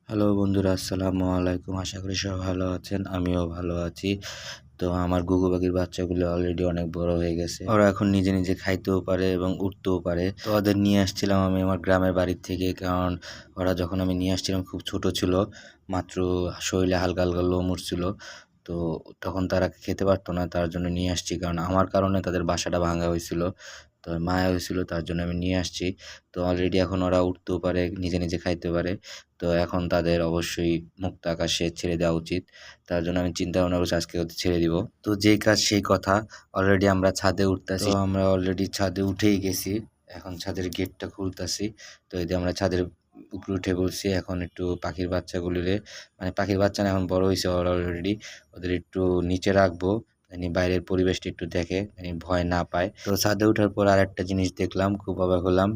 Hello বন্ধুরা, আসসালামু আলাইকুম। আশা করি সবাই ভালো আছেন। আমিও ভালো আছি। তো আমার ঘুঘু পাখির বাচ্চাগুলো অলরেডি অনেক বড় হয়ে গেছে। ওরা এখন নিজে নিজে খাইতেও পারে এবং উঠতেও পারে। তো ওদের নিয়ে আসছিলাম আমি আমার গ্রামের বাড়ির থেকে। কারণ ওরা যখন আমি নিয়ে আসছিলাম খুব ছোট ছিল, মাত্র শরীরে হালকা হালকা লোম উঠছিল। তো তখন তারা খেতে পারতো না, তার জন্য নিয়ে আসছি। কারণ আমার কারণে তাদের বাসাটা ভাঙা হয়েছিল, তো মায়া হয়েছিল, তার জন্য আমি নিয়ে আসছি। তো অলরেডি এখন ওরা উঠতেও পারে, নিজে নিজে খাইতে পারে। তো এখন তাদের অবশ্যই মুক্ত আকাশে ছেড়ে দেওয়া উচিত। তার জন্য আমি চিন্তা ভাবনা করছি আজকে ওদের ছেড়ে দিব। তো যেই কাজ সেই কথা, অলরেডি আমরা ছাদে উঠতাছি। তো আমরা অলরেডি ছাদে উঠেই গেছি। এখন ছাদের গেটটা খুলতাছি। তো এই যে আমরা ছাদের উপরে উঠে পড়ছি। এখন একটু পাখির বাচ্চাগুলিরে, মানে পাখির বাচ্চা না, এখন বড় হয়েছে ওরা অলরেডি, ওদের একটু নিচে রাখবো, মানে বাইরের পরিবেশটা একটু দেখে, মানে ভয় না পায়। তো ছাদে ওঠার পর আরেকটা জিনিস দেখলাম, খুব অবাক হলাম।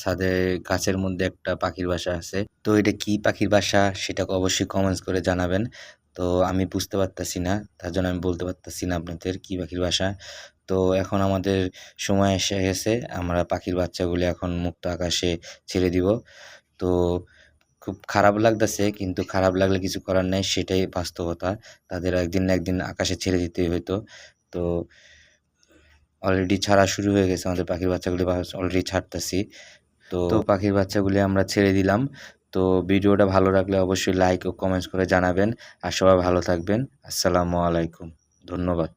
ছাদে গাছের মধ্যে একটা পাখির বাসা আছে। তো এটা কি পাখির বাসা সেটা অবশ্যই কমেন্টস করে জানাবেন। তো আমি বুঝতে পারতাছি না, তার জন্য আমি বলতে পারতাছি না আপনাদের কি পাখির বাসা। তো এখন আমাদের সময় এসে গেছে, আমরা পাখির বাচ্চাগুলি এখন মুক্ত আকাশে ছেড়ে দিব। তো খুব খারাপ লাগতেছে, কিন্তু খারাপ লাগলে কিছু করার নাই, সেটাই বাস্তবতা। তাদের একদিন না একদিন আকাশে ছেড়ে দিতেই হইতো। তো অলরেডি ছাড়া শুরু হয়ে গেছে, আমাদের পাখির বাচ্চাগুলি অলরেডি ছাড়তেছি। তো পাখির বাচ্চাগুলি আমরা ছেড়ে দিলাম। তো ভিডিওটা ভালো লাগলে অবশ্যই লাইক ও কমেন্টস করে জানাবেন। আর সবাই ভালো থাকবেন। আসসালামু আলাইকুম। ধন্যবাদ।